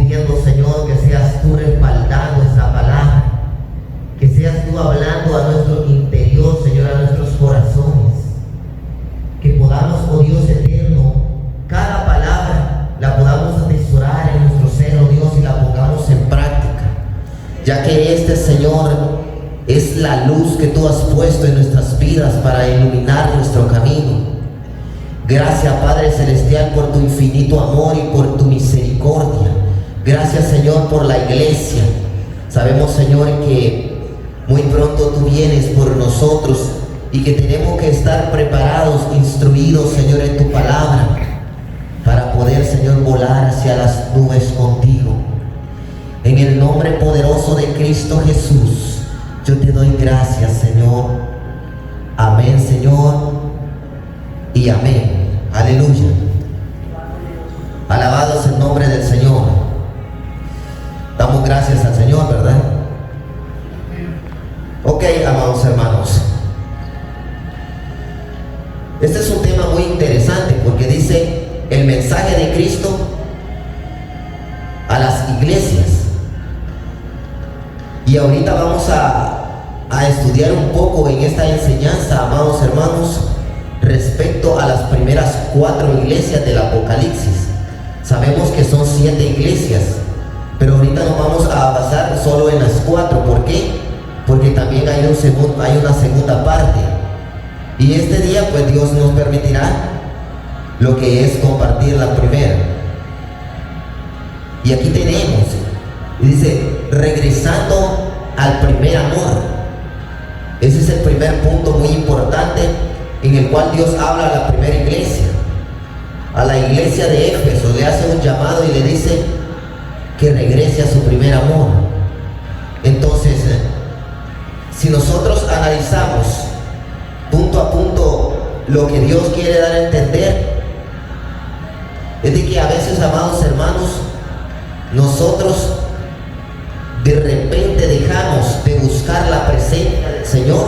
pidiendo, Señor, que seas tú respaldando esta palabra, que seas tú hablando a nuestro interior, Señor, a nuestros corazones, que podamos, oh Dios eterno, cada palabra la podamos atesorar en nuestro ser, oh Dios, y la pongamos en práctica, ya que este, Señor, es la luz que tú has puesto en nuestras vidas para iluminar nuestro camino. Gracias, Padre Celestial, por tu infinito amor y por tu misericordia. Gracias, Señor, por la iglesia. Sabemos, Señor, que muy pronto tú vienes por nosotros y que tenemos que estar preparados, instruidos, Señor, en tu palabra, para poder, Señor, volar hacia las nubes contigo. En el nombre poderoso de Cristo Jesús, yo te doy gracias, Señor. Amén, Señor, y amén. Aleluya. Alabado es el nombre del Señor. Damos gracias al Señor, ¿verdad? Ok, amados hermanos. Este es un tema muy interesante porque dice el mensaje de Cristo a las iglesias. Y ahorita vamos a estudiar un poco en esta enseñanza, amados hermanos, respecto a las primeras 4 iglesias del Apocalipsis. Sabemos que son 7 iglesias, pero ahorita nos vamos a basar solo en las 4. ¿Por qué? Porque también hay una segunda parte. Y este día, pues Dios nos permitirá lo que es compartir la primera. Y aquí tenemos, y dice, regresando al primer amor. Ese es el primer punto muy importante en el cual Dios habla a la primera iglesia. A la iglesia de Éfeso le hace un llamado y le dice que regrese a su primer amor. Entonces, si nosotros analizamos punto a punto lo que Dios quiere dar a entender, es de que a veces, amados hermanos, nosotros de repente dejamos de buscar la presencia del Señor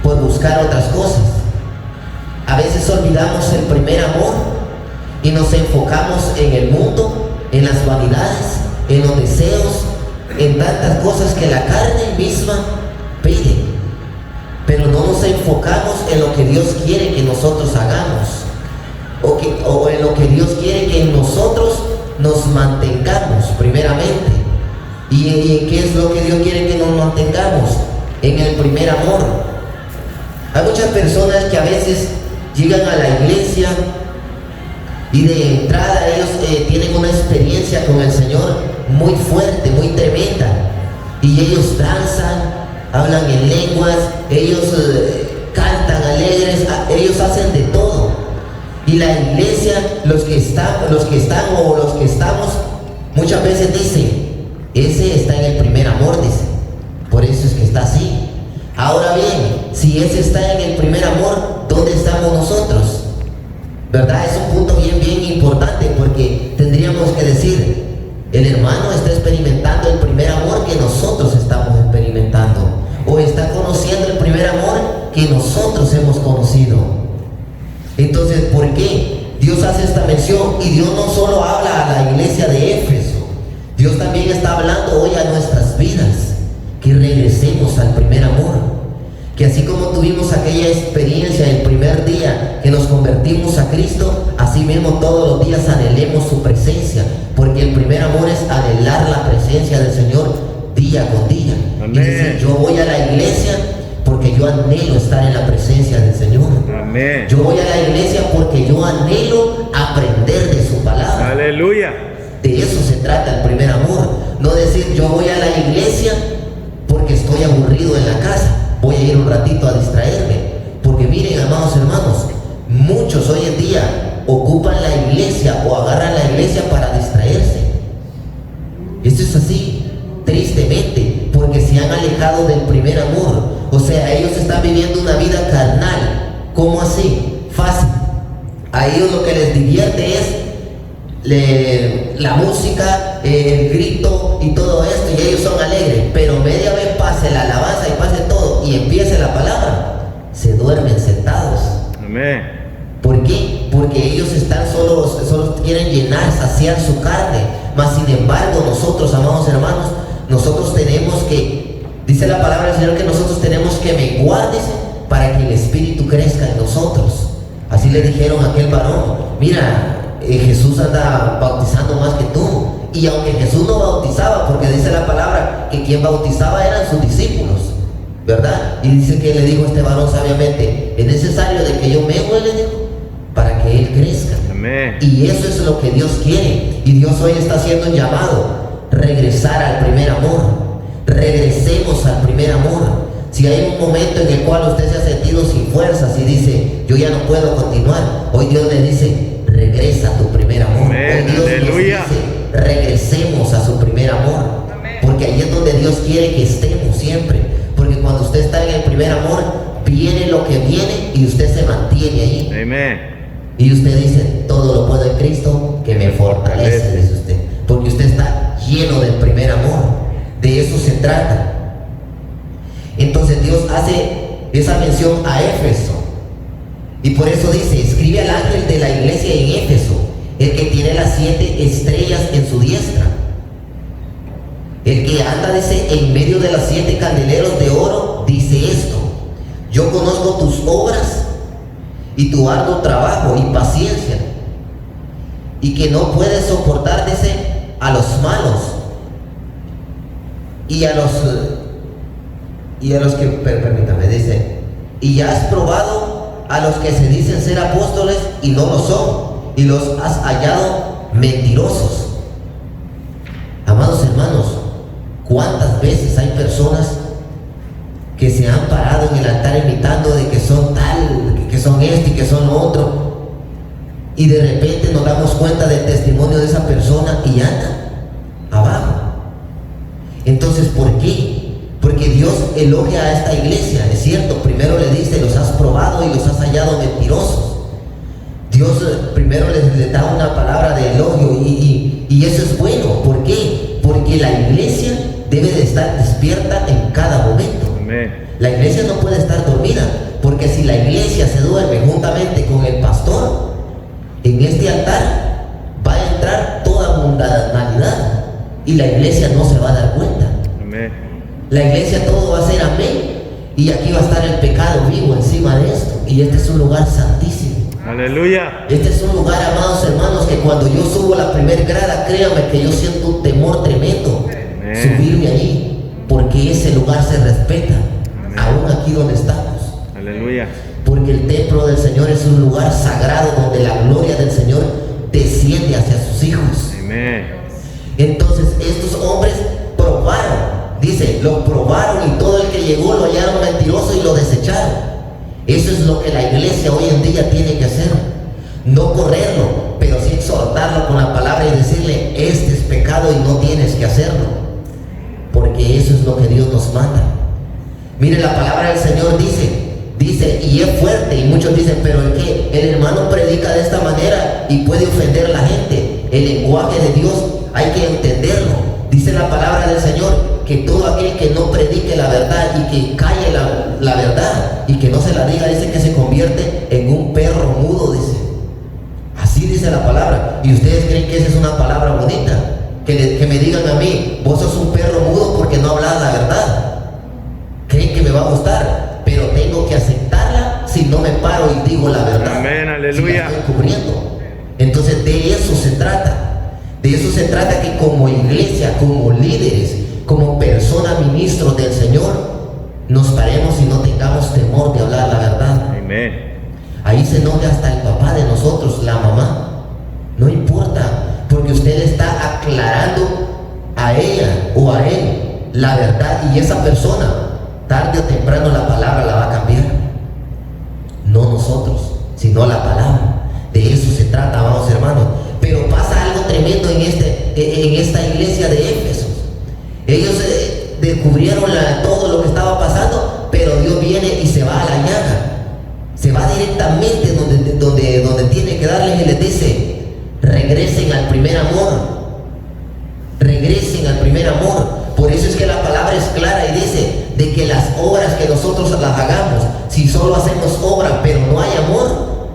por buscar otras cosas. A veces olvidamos el primer amor y nos enfocamos en el mundo, en las vanidades, en los deseos, en tantas cosas que la carne misma pide, pero no nos enfocamos en lo que Dios quiere que nosotros hagamos, o en lo que Dios quiere que nosotros nos mantengamos primeramente. ¿Y en qué es lo que Dios quiere que nos mantengamos? En el primer amor. Hay muchas personas que a veces llegan a la iglesia y de entrada ellos tienen una experiencia con el Señor muy fuerte, muy tremenda, y ellos danzan, hablan en lenguas, ellos cantan alegres, ellos hacen de todo. Y la iglesia, los que están o los que estamos, muchas veces dicen, ese está en el primer amor, dice, por eso es que está así. Ahora bien, si ese está en el primer amor, ¿dónde estamos nosotros? ¿Verdad? Es un punto bien importante, porque tendríamos que decir, el hermano está experimentando el primer amor que nosotros estamos experimentando, o está conociendo el primer amor que nosotros hemos conocido. Entonces, ¿por qué Dios hace esta mención? Y Dios no solo habla a la iglesia de Éfeso, Dios también está hablando hoy a nuestras vidas, que regresemos al primer amor, que así como tuvimos aquella experiencia el primer día que nos convertimos a Cristo, así mismo todos los días anhelemos su presencia, porque el primer amor es anhelar la presencia del Señor día con día. Amén. Y decir, yo voy a la iglesia porque yo anhelo estar en la presencia del Señor. Amén. Yo voy a la iglesia porque yo anhelo aprender de su palabra. Aleluya. De eso se trata el primer amor. No decir, yo voy a la iglesia porque estoy aburrido en la casa, voy a ir un ratito a distraerme. Porque miren, amados hermanos, muchos hoy en día ocupan la iglesia o agarran la iglesia para distraerse. Esto es así, tristemente, porque se han alejado del primer amor. O sea, ellos están viviendo una vida carnal. ¿Cómo así? Fácil. A ellos lo que les divierte es la música, el grito y todo esto, y ellos son alegres. Pero media vez pase la alabanza y pase todo y empiece la palabra, se duermen sentados. Amén. ¿Por qué? Porque ellos están solo quieren llenar, saciar su carne, Mas sin embargo, nosotros, amados hermanos, nosotros tenemos que, dice la palabra del Señor, que nosotros tenemos que menguar, dice, para que el Espíritu crezca en nosotros. Así le dijeron a aquel varón: mira, Jesús anda bautizando más que tú. Y aunque Jesús no bautizaba, porque dice la palabra que quien bautizaba eran sus discípulos, ¿verdad? Y dice que le dijo a este varón sabiamente: es necesario de que yo mengue, le dijo, para que Él crezca. Amén. Y eso es lo que Dios quiere. Y Dios hoy está haciendo un llamado: regresar al primer amor. Regresemos al primer amor. Si hay un momento en el cual usted se ha sentido sin fuerzas y dice: yo ya no puedo continuar, hoy Dios le dice: regresa a tu primer amor. Amén. Hoy Dios Aleluya. nos dice: regresemos a su primer amor. Amén. Porque ahí es donde Dios quiere que estemos siempre. Porque cuando usted está en el primer amor, viene lo que viene y usted se mantiene ahí. Amén. Y usted dice: todo lo puedo en Cristo que me fortalece, dice usted. Porque usted está lleno del primer amor. De eso se trata. Entonces Dios hace esa mención a Éfeso. Y por eso dice: escribe al ángel de la iglesia en Éfeso, el que tiene las 7 estrellas en su diestra, el que anda, dice, en medio de las 7 candeleros de oro, dice esto: yo conozco tus obras y tu arduo trabajo y paciencia, y que no puedes soportar, dice, a los malos y a los que, permítame, dice, y ya has probado a los que se dicen ser apóstoles y no lo son, y los has hallado mentirosos. Amados hermanos, ¿cuántas veces hay personas que se han parado en el altar imitando de que son tal, que son esto y que son lo otro, y de repente nos damos cuenta del testimonio de esa persona y anda abajo? Entonces, ¿por qué? Porque Dios elogia a esta iglesia, es cierto. Primero le dice: los has probado y los has hallado mentirosos. Dios primero les da una palabra de elogio y eso es bueno. ¿Por qué? Porque la iglesia debe de estar despierta en cada momento. Amén. La iglesia no puede estar dormida, porque si la iglesia se duerme juntamente con el pastor, en este altar va a entrar toda mundanalidad y la iglesia no se va a dar cuenta. Amén. La iglesia todo va a ser amén, y aquí va a estar el pecado vivo encima de esto. Y este es un lugar santísimo. Aleluya. Este es un lugar, amados hermanos, que cuando yo subo la primera grada, créanme que yo siento un temor tremendo subirme allí, porque ese lugar se respeta, aún aquí donde estamos. Aleluya. Porque el templo del Señor es un lugar sagrado donde la gloria del Señor desciende hacia sus hijos. Amén. Entonces estos hombres probaron, dice, lo probaron, y todo el que llegó lo hallaron mentiroso y lo desecharon. Eso es lo que la iglesia hoy en día tiene que hacer: no correrlo, pero sí exhortarlo con la palabra y decirle: este es pecado y no tienes que hacerlo, porque eso es lo que Dios nos manda. Mire, la palabra del Señor dice, y es fuerte, y muchos dicen: pero es que el hermano predica de esta manera y puede ofender a la gente. El lenguaje de Dios hay que entenderlo. Dice la palabra del Señor que todo aquel que no predique la verdad y que calle la verdad y que no se la diga, dice que se convierte en un perro mudo, dice. Así dice la palabra. ¿Y ustedes creen que esa es una palabra bonita? Que me digan a mí: vos sos un perro mudo porque no hablas la verdad. ¿Creen que me va a gustar? Pero tengo que aceptarla si no me paro y digo la verdad. Amén, aleluya. Si la estoy cubriendo. Entonces de eso se trata. De eso se trata, que como iglesia, como líderes, como personas ministros del Señor, nos paremos y no tengamos temor de hablar la verdad. Amén. Ahí se enoja hasta el papá de nosotros, la mamá. No importa, porque usted le está aclarando a ella o a él la verdad, y esa persona, tarde o temprano, la palabra la va a cambiar. No nosotros, sino la palabra. De eso se trata, amados hermanos. Pero pasa algo tremendo en esta iglesia de Éfeso. Ellos descubrieron todo lo que estaba pasando, pero Dios viene y se va a la llaga. Se va directamente donde tiene que darles, y les dice: regresen al primer amor. Regresen al primer amor. Por eso es que la palabra es clara y dice de que las obras que nosotros las hagamos, si solo hacemos obra pero no hay amor,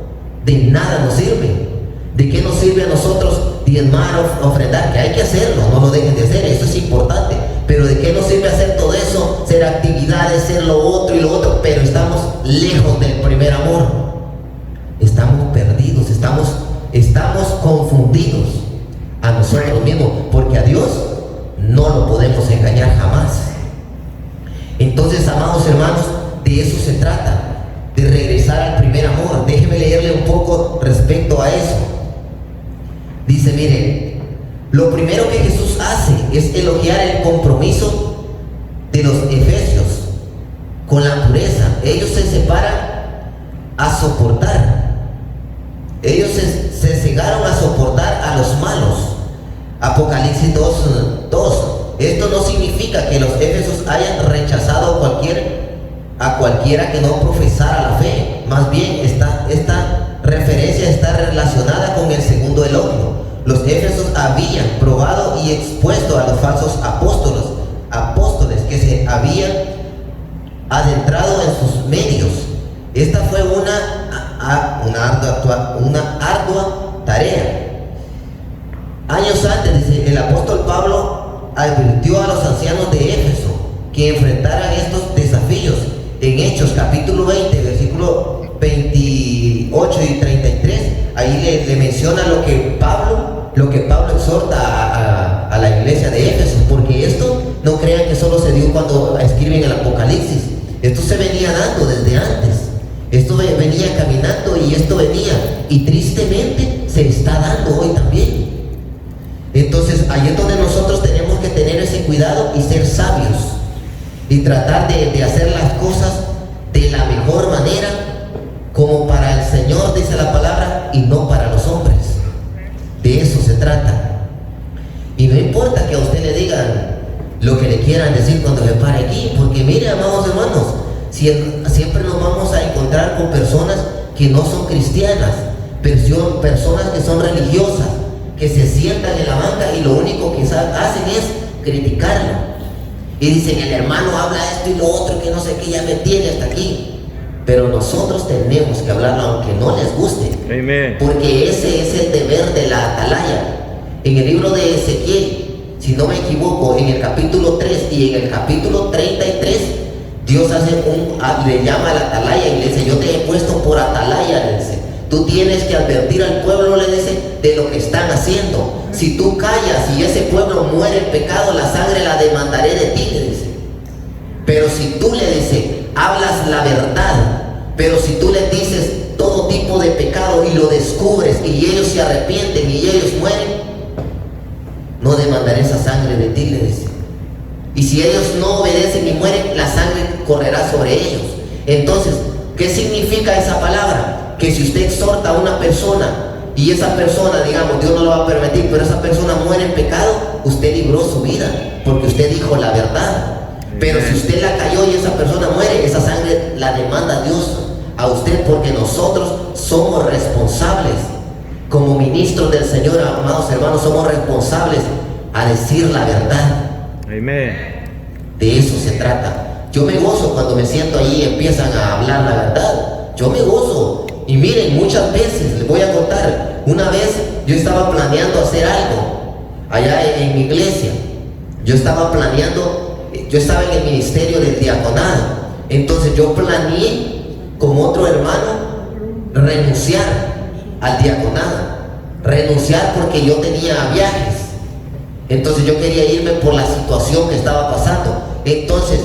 de nada nos sirve. ¿De qué nos sirve a nosotros diezmar, ofrendar, que hay que hacerlo, no lo dejen de hacer, eso es importante. Pero ¿de qué nos sirve hacer todo eso? Ser actividades, ser lo otro y lo otro, pero estamos lejos del primer amor. Estamos perdidos, estamos confundidos a nosotros mismos, porque a Dios no lo podemos engañar jamás. Entonces, amados hermanos, de eso se trata, de regresar al primer amor. Déjenme leerle un poco respecto a eso. Dice, miren, lo primero que Jesús hace es elogiar el compromiso de los efesios con la pureza. Ellos se separan a soportar. Ellos se cegaron a soportar a los malos. Apocalipsis 2:2. Esto no significa que los efesios hayan rechazado a cualquiera que no profesara la fe. Más bien, esta referencia está relacionada con el segundo elogio. Los efesios habían probado y expuesto a los falsos apóstoles que se habían adentrado en sus medios. Esta fue una ardua tarea. Años antes, dice, el apóstol Pablo advirtió a los ancianos de Éfeso que enfrentaran estos desafíos. En Hechos capítulo 20, versículo 28 y 33, ahí le menciona lo que Pablo exhorta a la iglesia de Éfeso, porque esto no crean que solo se dio cuando escriben el Apocalipsis. Esto se venía dando desde antes. Esto venía caminando y esto venía, y tristemente se está dando hoy también. Entonces ahí es donde nosotros tenemos que tener ese cuidado y ser sabios y tratar de hacer las cosas de la mejor manera, como para el Señor, dice la palabra, y no para los hombres. De eso se trata. Y no importa que a usted le digan lo que le quieran decir cuando se pare aquí, porque mire, amados hermanos, siempre nos vamos a encontrar con personas que no son cristianas, personas que son religiosas, que se sientan en la banca y lo único que hacen es criticarlo. Y dicen, el hermano habla esto y lo otro, que no sé qué, ya me tiene hasta aquí. Pero nosotros tenemos que hablarlo aunque no les guste. Amén. Porque ese es el deber de la atalaya. En el libro de Ezequiel, si no me equivoco, en el capítulo 3 y en el capítulo 33, Dios le llama a la atalaya y le dice, yo te he puesto por atalaya, le dice. Tú tienes que advertir al pueblo, le dice, de lo que están haciendo. Si tú callas y ese pueblo muere en pecado, la sangre la demandaré de ti, le dice. Pero si tú le dices, hablas la verdad, pero si tú les dices todo tipo de pecado y lo descubres y ellos se arrepienten y ellos mueren, no demandaré esa sangre de ti, le dice. Y si ellos no obedecen y mueren, la sangre correrá sobre ellos. Entonces, ¿qué significa esa palabra? Que si usted exhorta a una persona y esa persona, digamos, Dios no lo va a permitir, pero esa persona muere en pecado, usted libró su vida, porque usted dijo la verdad. Pero si usted la cayó y esa persona muere, esa sangre la demanda Dios a usted, porque nosotros somos responsables. Como ministros del Señor, amados hermanos, somos responsables a decir la verdad. Amén. De eso se trata. Yo me gozo cuando me siento ahí y empiezan a hablar la verdad. Yo me gozo. Y miren, muchas veces, les voy a contar, una vez yo estaba planeando hacer algo allá en mi iglesia. Yo estaba en el ministerio del diaconado. Entonces yo planeé con otro hermano renunciar al diaconado. Renunciar porque yo tenía viajes. Entonces yo quería irme por la situación que estaba pasando. Entonces,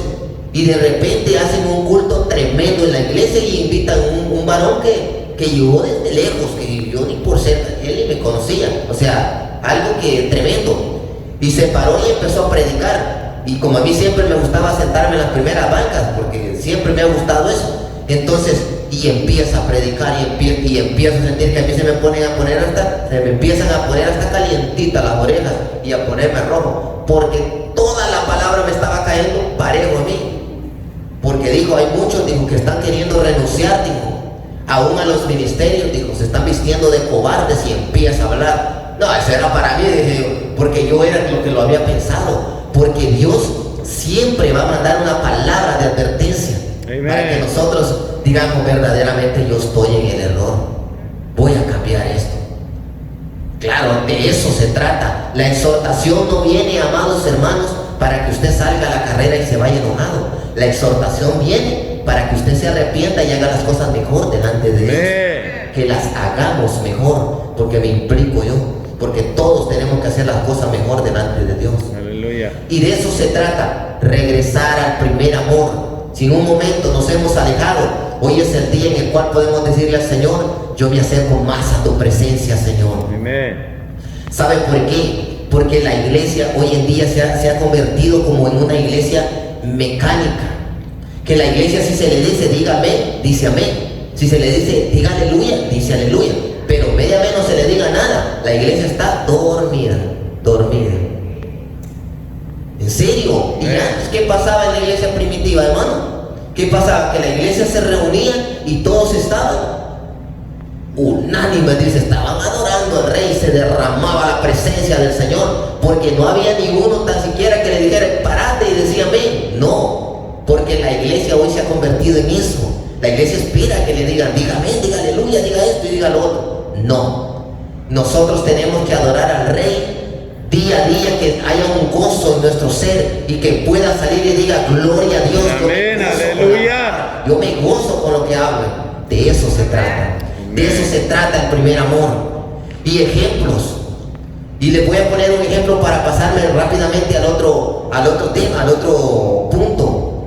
y de repente hacen un culto tremendo en la iglesia y invitan un varón que llegó desde lejos, que yo ni por ser, él ni me conocía, o sea, algo que tremendo. Y se paró y empezó a predicar. Y como a mí siempre me gustaba sentarme en las primeras bancas, porque siempre me ha gustado eso. Entonces, y empieza a predicar y empiezo a sentir que a mí se me empiezan a poner hasta calientitas las orejas y a ponerme rojo, porque toda la palabra me estaba cayendo parejo a mí. Porque dijo, hay muchos, dijo, que están queriendo renunciar, dijo, aún a los ministerios, dijo, se están vistiendo de cobardes, y empieza a hablar. No, eso era para mí, dije yo, porque yo era lo que lo había pensado, porque Dios siempre va a mandar una palabra de advertencia. Amén. Para que nosotros digamos verdaderamente, yo estoy en el error, voy a cambiar esto. Claro, Claro, de eso se trata. La exhortación no viene, amados hermanos, para que usted salga a la carrera y se vaya enojado. La exhortación viene para que usted se arrepienta y haga las cosas mejor delante de Dios. Que las hagamos mejor, porque me implico yo, porque todos tenemos que hacer las cosas mejor delante de Dios. Aleluya. Y de eso se trata, regresar al primer amor. Si en un momento nos hemos alejado, hoy es el día en el cual podemos decirle al Señor: yo me acerco más a tu presencia, Señor. Amén. ¿Sabe por qué? Porque la iglesia hoy en día se ha convertido como en una iglesia mecánica. Que la iglesia, si se le dice diga amén, dice amén. Si se le dice diga aleluya, dice aleluya. Pero media vez no se le diga nada, la iglesia está dormida. ¿En serio? ¿Y antes qué pasaba en la iglesia primitiva, hermano? ¿Qué pasaba? Que la iglesia se reunía y todos estaban unánimes, dice, estaban adorando al Rey, se derramaba la presencia del Señor, porque no había ninguno tan siquiera que le dijera parate y decía amén. No, porque la iglesia hoy se ha convertido en eso. La iglesia espera que le digan diga amén, diga aleluya, diga esto y diga lo otro. No, nosotros tenemos que adorar al Rey día a día, que haya un gozo en nuestro ser y que pueda salir y diga gloria a Dios. Amén, aleluya. Yo me gozo con lo que hablo. De eso se trata. De eso se trata el primer amor. Y ejemplos. Y les voy a poner un ejemplo para pasarme rápidamente al otro tema, al otro punto.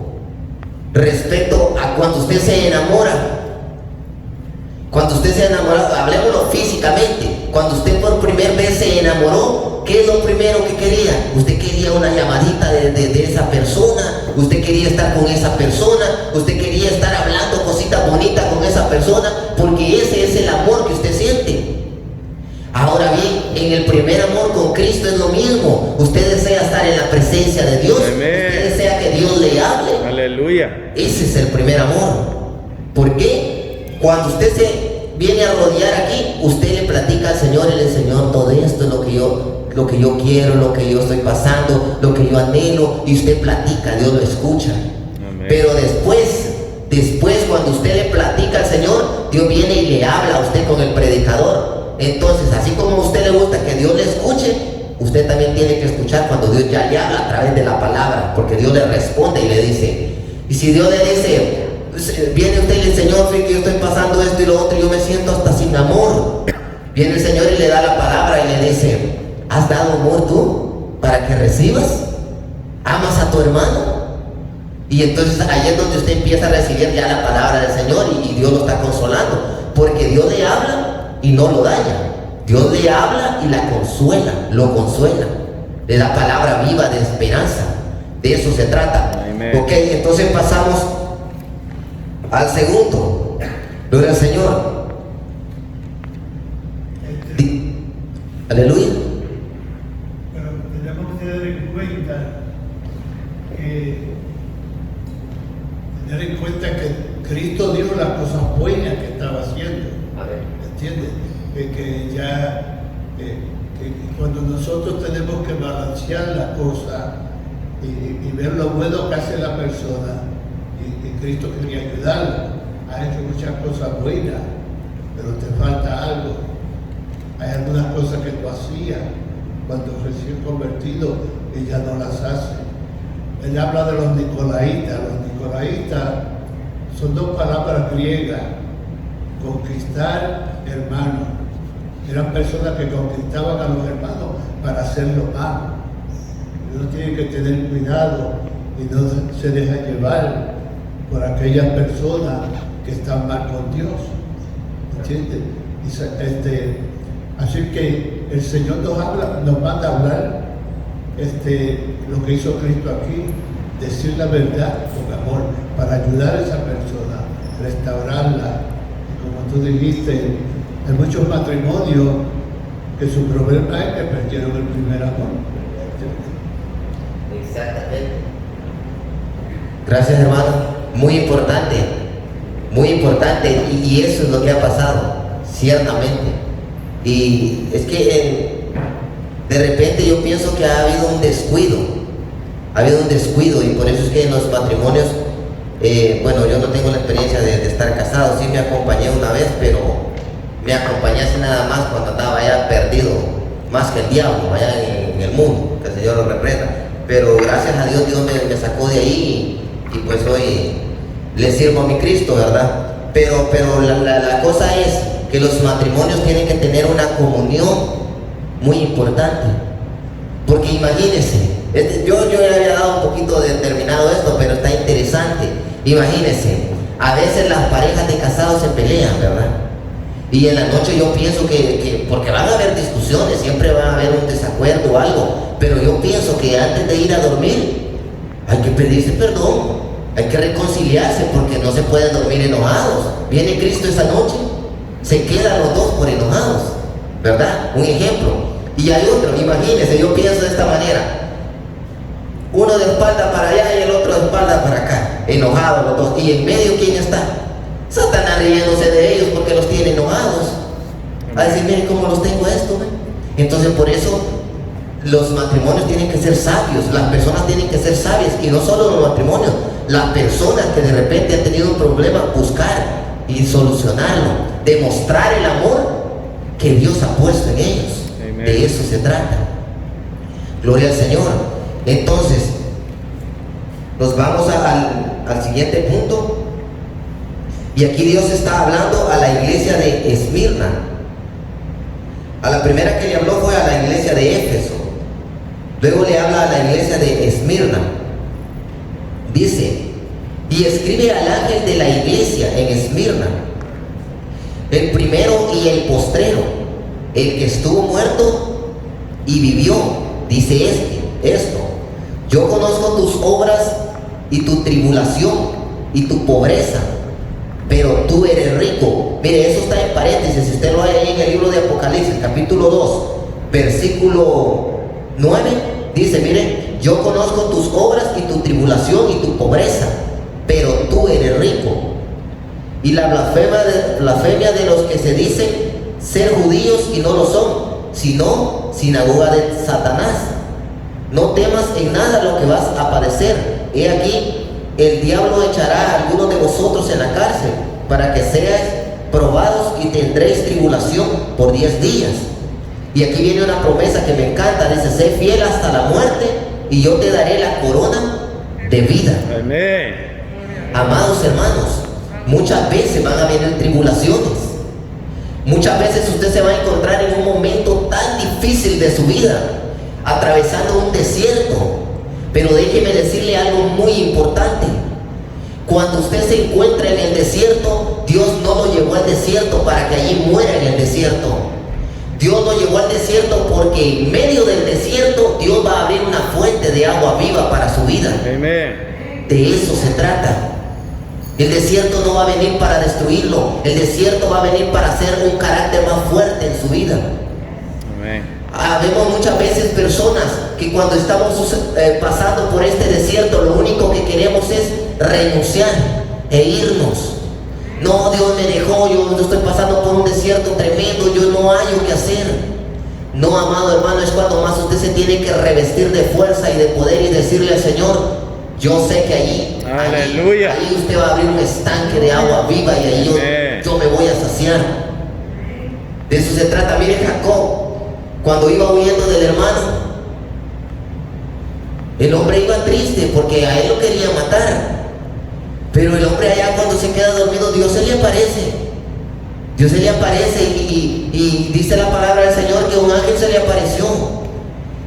Respecto a cuando usted se enamora. Cuando usted se enamora, hablemoslo físicamente. Cuando usted por primera vez se enamoró, ¿qué es lo primero que quería? Usted quería una llamadita de esa persona, usted quería estar con esa persona, usted quería estar hablando cositas bonitas con esa persona, porque ese es el amor que usted siente. Ahora bien, en el primer amor con Cristo es lo mismo. Usted desea estar en la presencia de Dios. Amén. Usted desea que Dios le hable. Aleluya. Ese es el primer amor. ¿Por qué? Cuando usted se viene a rodear aquí, usted le platica al Señor y le dice: Señor, todo esto es lo que yo quiero, lo que yo estoy pasando, lo que yo anhelo, y usted platica, Dios lo escucha. Amén. Pero después cuando usted le platica al Señor, Dios viene y le habla a usted con el predicador. Entonces, así como a usted le gusta que Dios le escuche, usted también tiene que escuchar cuando Dios ya le habla a través de la palabra, porque Dios le responde y le dice. Y si Dios le dice, viene usted y le dice: Señor, que yo estoy pasando esto y lo otro, y yo me siento hasta sin amor. Viene el Señor y le da la palabra y le dice: ¿has dado amor tú para que recibas? ¿Amas a tu hermano? Y entonces ahí es donde usted empieza a recibir ya la palabra del Señor, y Dios lo está consolando, porque Dios le habla y no lo daña. Dios le habla y la consuela, lo consuela, le da palabra viva de esperanza. De eso se trata. Amén. Ok, entonces pasamos al segundo. Gloria al Señor. Aleluya. Pero tenemos que tener en cuenta que Cristo dio las cosas buenas que estaba haciendo. ¿Entiendes? Que cuando nosotros tenemos que balancear las cosas y ver lo bueno que hace la persona, y Cristo quería ayudarla, ha hecho muchas cosas buenas, pero te falta algo. Hay algunas cosas que tú hacías cuando recién convertido y ya no las hace. Él habla de los nicolaitas. Los nicolaitas son dos palabras griegas: conquistar hermanos. Eran personas que conquistaban a los hermanos para hacerlo mal. Uno tiene que tener cuidado y no se deja llevar por aquellas personas que están mal con Dios. ¿Entiendes? Así que el Señor nos manda a hablar lo que hizo Cristo aquí, decir la verdad con amor, para ayudar a esa persona, restaurarla. Y como tú dijiste, hay muchos matrimonios que su problema es que perdieron el primer amor. Exactamente. Gracias, hermano. Muy importante. Muy importante. Y eso es lo que ha pasado, ciertamente. Y es que de repente yo pienso que ha habido un descuido. Ha habido un descuido, y por eso es que en los matrimonios, bueno, yo no tengo la experiencia de estar casado. Sí me acompañé una vez, pero me acompañé así nada más cuando andaba ya perdido más que el diablo allá en el mundo, que el Señor lo reprenda. Pero gracias a Dios, Dios me sacó de ahí y pues hoy le sirvo a mi Cristo, ¿verdad? Pero la cosa es que los matrimonios tienen que tener una comunión muy importante. Porque imagínense, yo ya había dado un poquito determinado esto, pero está interesante. Imagínense, a veces las parejas de casados se pelean, ¿verdad? Y en la noche yo pienso que porque van a haber discusiones, siempre va a haber un desacuerdo o algo, pero yo pienso que antes de ir a dormir hay que pedirse perdón, hay que reconciliarse, porque no se pueden dormir enojados. Viene Cristo esa noche, se quedan los dos por enojados, ¿verdad? Un ejemplo. Y hay otro, imagínense, yo pienso de esta manera: uno de espalda para allá y el otro de espalda para acá, enojados los dos, y en medio ¿quién está? Satanás riéndose de ellos porque los tiene enojados. A decir, miren cómo los tengo esto, ¿ve? Entonces por eso los matrimonios tienen que ser sabios, las personas tienen que ser sabias, y no solo los matrimonios, las personas que de repente han tenido un problema, buscar y solucionarlo, demostrar el amor que Dios ha puesto en ellos. Amen. De eso se trata. Gloria al Señor. Entonces, nos vamos al siguiente punto. Y aquí Dios está hablando a la iglesia de Esmirna. A la primera que le habló fue a la iglesia de Éfeso. Luego le habla a la iglesia de Esmirna. Dice: y escribe al ángel de la iglesia en Esmirna, el primero y el postrero, el que estuvo muerto y vivió, dice esto: yo conozco tus obras y tu tribulación y tu pobreza, pero tú eres rico. Mire, eso está en paréntesis, si usted lo ve ahí en el libro de Apocalipsis, capítulo 2, versículo 9, dice, mire, yo conozco tus obras y tu tribulación y tu pobreza, pero tú eres rico. Y la blasfemia de los que se dicen ser judíos y no lo son, sino sinagoga de Satanás. No temas en nada lo que vas a padecer. He aquí, el diablo echará a algunos de vosotros en la cárcel, para que seáis probados y tendréis tribulación por 10 días. Y aquí viene una promesa que me encanta, dice: sé fiel hasta la muerte y yo te daré la corona de vida. Amén. Amados hermanos, muchas veces van a venir tribulaciones. Muchas veces usted se va a encontrar en un momento tan difícil de su vida, atravesando un desierto. Pero déjeme decirle algo muy importante: cuando usted se encuentra en el desierto, Dios no lo llevó al desierto para que allí muera en el desierto. Dios lo llevó al desierto porque en medio del desierto Dios va a abrir una fuente de agua viva para su vida. Amén. De eso se trata. El desierto no va a venir para destruirlo, el desierto va a venir para hacer un carácter más fuerte en su vida. Amén. Vemos muchas veces personas que cuando estamos pasando por este desierto, lo único que queremos es renunciar e irnos. No, Dios me dejó, yo estoy pasando por un desierto tremendo, yo no hallo qué hacer. No, amado hermano, es cuando más usted se tiene que revestir de fuerza y de poder y decirle al Señor: yo sé que allí usted va a abrir un estanque de agua viva y ahí yo me voy a saciar. De eso se trata. Mire Jacob, cuando iba huyendo del hermano, el hombre iba triste porque a él lo quería matar. Pero el hombre allá, cuando se queda dormido, Dios se le aparece. Dios se le aparece y dice la palabra del Señor que un ángel se le apareció.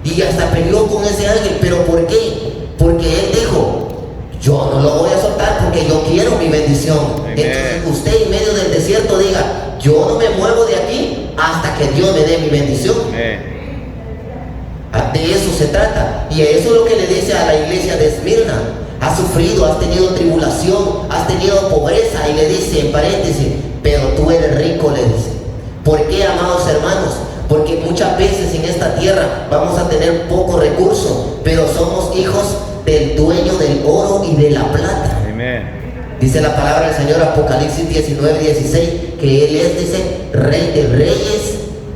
Y hasta peleó con ese ángel. ¿Pero por qué? Porque él dijo: yo no lo voy a soltar porque yo quiero mi bendición. Amén. Entonces usted en medio del desierto diga: yo no me muevo de aquí hasta que Dios me dé mi bendición. Amén. De eso se trata. Y eso es lo que le dice a la iglesia de Esmirna: has sufrido, has tenido tribulación, has tenido pobreza, y le dice en paréntesis: pero tú eres rico, le dice. ¿Por qué, amados hermanos? Porque muchas veces en esta tierra vamos a tener pocos recursos, pero somos hijos del dueño del oro y de la plata. Amén. Dice la palabra del Señor, Apocalipsis 19:16, que Él es, dice, Rey de reyes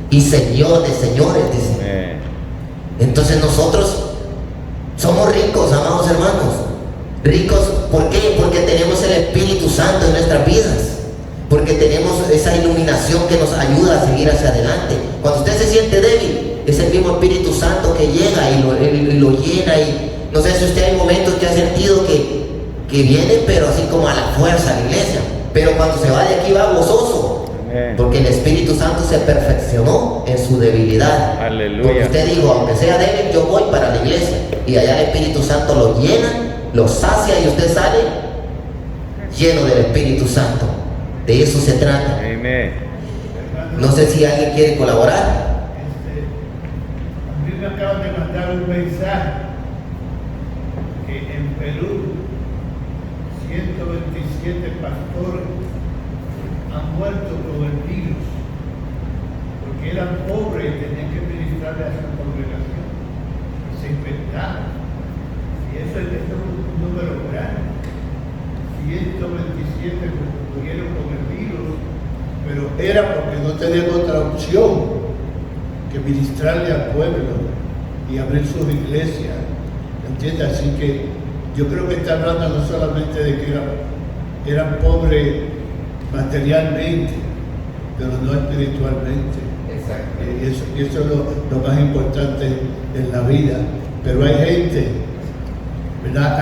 y Señor de señores, dice. Amén. Entonces nosotros somos ricos, amados hermanos. Ricos, ¿por qué? Porque tenemos el Espíritu Santo en nuestras vidas. Porque tenemos esa iluminación que nos ayuda a seguir hacia adelante. Cuando usted se siente débil, es el mismo Espíritu Santo que llega y lo llena. Y no sé si usted hay momentos que ha sentido que viene, pero así como a la fuerza a la iglesia, pero cuando se va de aquí va gozoso, porque el Espíritu Santo se perfeccionó en su debilidad. Aleluya. Porque usted dijo, aunque sea débil, yo voy para la iglesia, y allá el Espíritu Santo lo llena, lo sacia, y usted sale lleno del Espíritu Santo. De eso se trata. Amén. No sé si alguien quiere colaborar. A mí me acaban de mandar un mensaje que en Perú 127 pastores han muerto con el virus porque eran pobres y tenían que ministrarle a su congregación. Se infectaron. Y eso es un número grande. 127 murieron con el virus, pero era porque no tenían otra opción que ministrarle al pueblo y abrir sus iglesias, ¿entiendes? Así que yo creo que está hablando no solamente de que eran pobres materialmente, pero no espiritualmente. Exacto. Y eso es lo más importante en la vida. Pero hay gente, ¿verdad?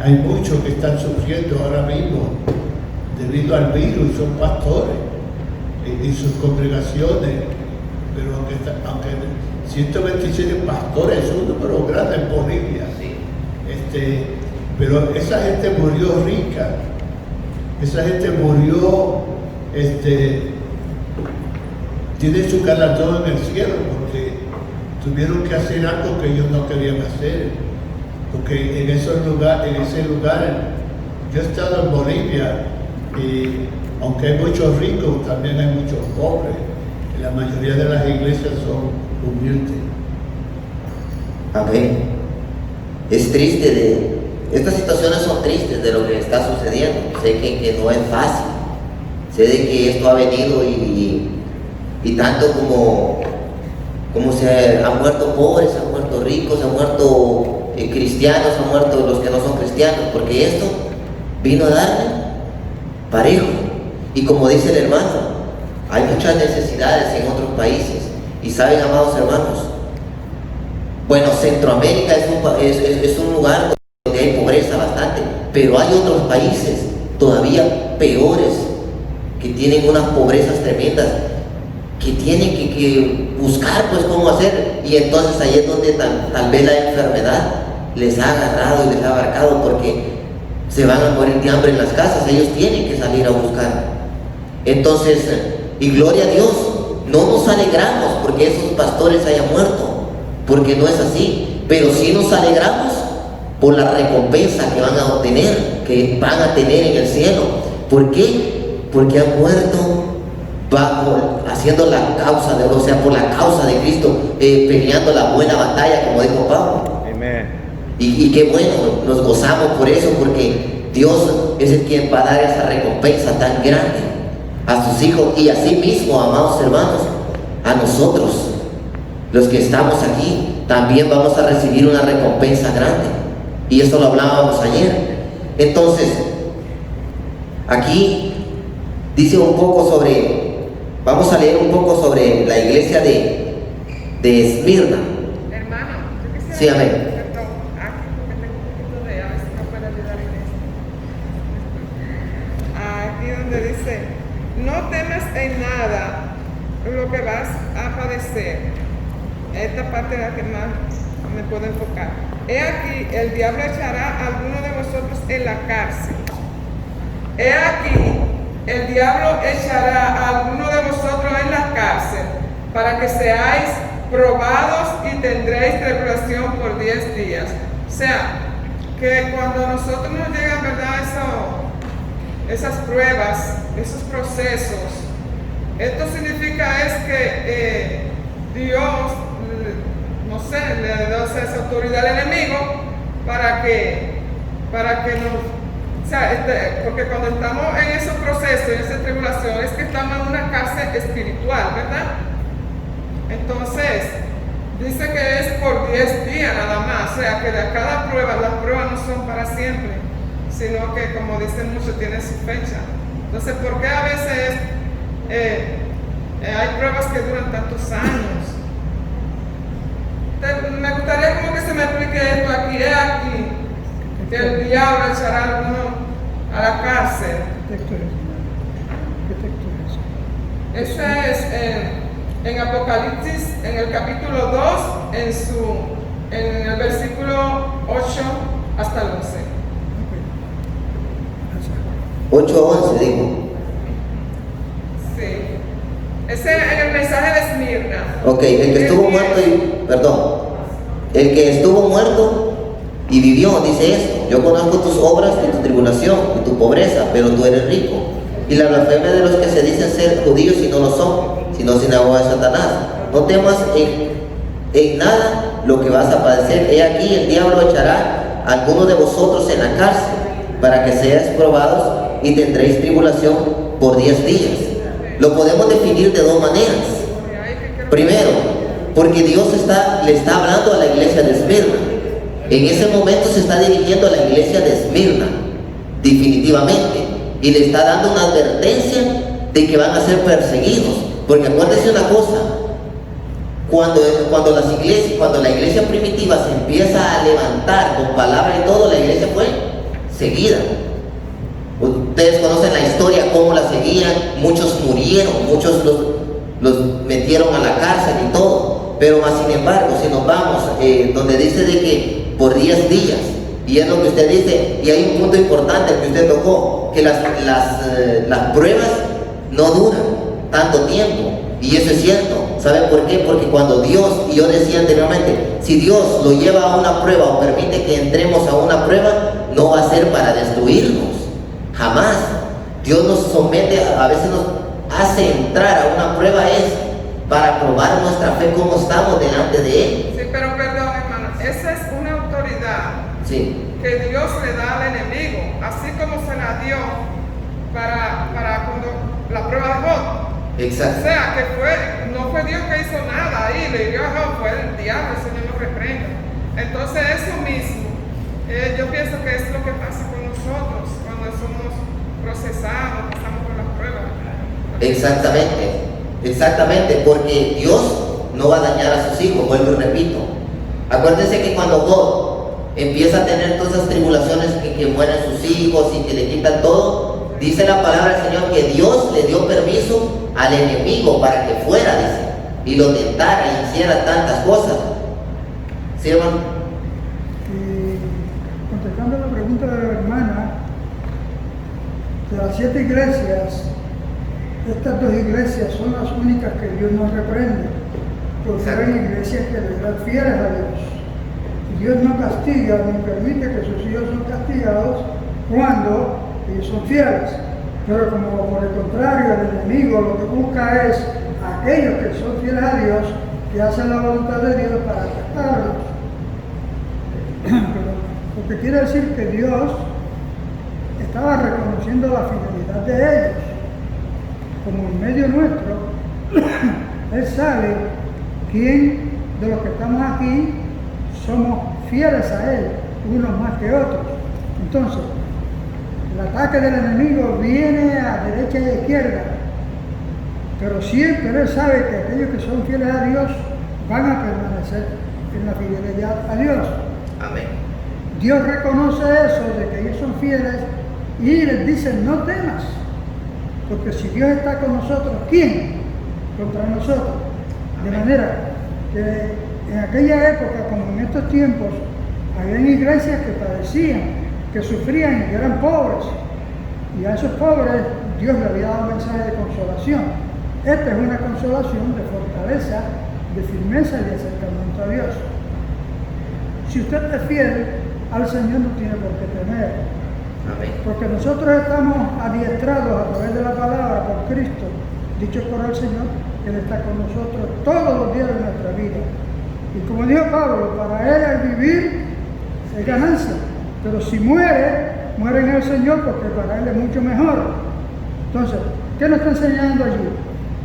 Hay muchos que están sufriendo ahora mismo debido al virus, son pastores y sus congregaciones, pero aunque 127 pastores es un número grande en Bolivia, pero esa gente murió rica, esa gente murió, tiene su galardón en el cielo porque tuvieron que hacer algo que ellos no querían hacer. Porque en ese lugar, yo he estado en Bolivia y aunque hay muchos ricos, también hay muchos pobres. Y la mayoría de las iglesias son humildes. Amén. Es triste, estas situaciones son tristes de lo que está sucediendo. Sé que no es fácil. Sé de que esto ha venido y tanto como se han muerto pobres, se han muerto ricos, se han muerto cristianos, han muerto los que no son cristianos, porque esto vino a darle parejo. Y como dice el hermano, hay muchas necesidades en otros países. Y saben, amados hermanos, bueno, Centroamérica es un lugar donde hay pobreza bastante, pero hay otros países todavía peores que tienen unas pobrezas tremendas, que tienen que buscar pues cómo hacer, y entonces ahí es donde tal vez la enfermedad les ha agarrado y les ha abarcado, porque se van a morir de hambre en las casas, ellos tienen que salir a buscar. Entonces, y gloria a Dios, no nos alegramos porque esos pastores hayan muerto, porque no es así, pero sí nos alegramos por la recompensa que van a obtener, que van a tener en el cielo. ¿Por qué? Porque han muerto haciendo la causa de, o sea, por la causa de Cristo, peleando la buena batalla, como dijo Pablo. Amén. Y qué bueno, nos gozamos por eso, porque Dios es el quien va a dar esa recompensa tan grande a sus hijos, y así mismo, amados hermanos, a nosotros, los que estamos aquí, también vamos a recibir una recompensa grande. Y eso lo hablábamos ayer. Entonces, aquí dice un poco vamos a leer un poco sobre la iglesia de Esmirna. Hermano, yo quisiera... Sí, amén. Perdón, aquí porque tengo un poquito de... A ver si me puede ayudar en esto. Aquí donde dice, no temas en nada lo que vas a padecer. Esta parte es la que más me puedo enfocar. He aquí, el diablo echará a alguno de vosotros en la cárcel. He aquí, el diablo echará a alguno de vosotros en la cárcel, para que seáis probados y tendréis tribulación por 10 días. O sea, que cuando nosotros nos llegan, ¿verdad?, esas pruebas, esos procesos, esto significa es que Dios, no sé, le da esa autoridad al enemigo para que nos, o sea, porque cuando estamos en esos procesos, en esa tribulación, es que estamos en una cárcel espiritual, ¿verdad? Entonces, dice que es por 10 días nada más, o sea, que de cada prueba, las pruebas no son para siempre, sino que, como dicen muchos, tienen su fecha. Entonces, ¿por qué a veces Hay pruebas que duran tantos años. Me gustaría como que se me explique esto aquí. Es aquí que el diablo echará a alguno a la cárcel. ¿Qué texto es? Ese es en Apocalipsis, en el capítulo 2, en el versículo 8 hasta el 11. 8:11 digo. Sí. Ese en el mensaje de Esmirna. Ok, el que estuvo muerto el que estuvo muerto y vivió, dice esto: yo conozco tus obras y tu tribulación y tu pobreza, pero tú eres rico. Y la blasfemia de los que se dicen ser judíos y no lo son, sino sinagoga de Satanás. No temas en nada lo que vas a padecer. He aquí, el diablo echará a alguno de vosotros en la cárcel, para que seáis probados y tendréis tribulación por 10 días. Lo podemos definir de dos maneras. Primero, porque Dios le está hablando a la iglesia de Esmirna. En ese momento se está dirigiendo a la iglesia de Esmirna, definitivamente, y le está dando una advertencia de que van a ser perseguidos. Porque acuérdense una cosa: cuando la iglesia primitiva se empieza a levantar con palabra y todo, la iglesia fue seguida. Ustedes conocen la historia, cómo la seguían. Muchos murieron, muchos los metieron a la cárcel y todo. Pero más sin embargo, si nos vamos donde dice de que por 10 días, y es lo que usted dice, y hay un punto importante que usted tocó, que las pruebas no duran tanto tiempo, y eso es cierto. ¿Sabe por qué? Porque cuando Dios, y yo decía anteriormente, si Dios lo lleva a una prueba o permite que entremos a una prueba, no va a ser para destruirnos, jamás. Dios nos somete, a veces nos hace entrar a una prueba, es para probar nuestra fe, cómo estamos delante de Él. Sí, pero perdón, hermano, esa es una autoridad que Dios le da al enemigo, así como se la dio para cuando la prueba de Job. Exacto. O sea, que no fue Dios que hizo nada ahí, le dio a Job, fue el diablo, el Señor nos reprenda. Entonces eso mismo, yo pienso que es lo que pasa con nosotros cuando somos procesados, pasamos por las pruebas. Exactamente, porque Dios no va a dañar a sus hijos, vuelvo y repito. Acuérdense que cuando Job empieza a tener todas esas tribulaciones, que mueren sus hijos y que le quitan todo, dice la palabra del Señor que Dios le dio permiso al enemigo para que fuera, dice, y lo tentara y hiciera tantas cosas. ¿Sí, hermano? Contestando la pregunta de la hermana, de las 7 iglesias, estas 2 iglesias son las únicas que Dios nos reprende, porque hay iglesias que le dan fieles a Dios. Y Dios no castiga ni permite que sus hijos son castigados cuando ellos son fieles. Pero como por el contrario, el enemigo lo que busca es a aquellos que son fieles a Dios, que hacen la voluntad de Dios para atacarlos. Lo que quiere decir que Dios estaba reconociendo la fidelidad de ellos. Como en medio nuestro, Él sabe quién de los que estamos aquí somos fieles a Él, unos más que otros. Entonces, el ataque del enemigo viene a derecha y a izquierda, pero siempre Él sabe que aquellos que son fieles a Dios van a permanecer en la fidelidad a Dios. Amén. Dios reconoce eso, de que ellos son fieles, y les dice: no temas, porque si Dios está con nosotros, ¿quién contra nosotros? De manera que en aquella época, como en estos tiempos, había iglesias que padecían, que sufrían y que eran pobres, y a esos pobres Dios le había dado un mensaje de consolación. Esta es una consolación de fortaleza, de firmeza y de acercamiento a Dios. Si usted es fiel al Señor, no tiene por qué temer. Amén. Porque nosotros estamos adiestrados a través de la palabra por Cristo, dicho por el Señor, que Él está con nosotros todos los días de nuestra vida. Y como dijo Pablo, para Él el vivir es ganancia, pero si muere en el Señor, porque para Él es mucho mejor. Entonces, ¿qué nos está enseñando allí?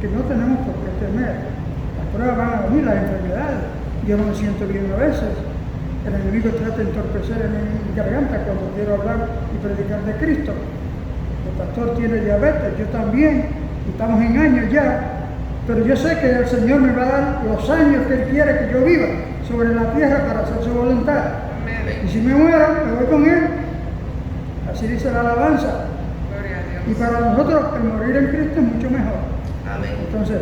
Que no tenemos por qué temer. Las pruebas van a venir, las enfermedades. Yo no me siento bien a veces. El enemigo trata de entorpecer en mi garganta cuando quiero hablar y predicar de Cristo. El pastor tiene diabetes, yo también, estamos en años ya, Pero yo sé que el Señor me va a dar los años que Él quiere que yo viva sobre la tierra para hacer su voluntad. Amén. Y si me muero, me voy con Él. Así dice la alabanza. Gloria a Dios. Y para nosotros el morir en Cristo es mucho mejor. Amén. Entonces,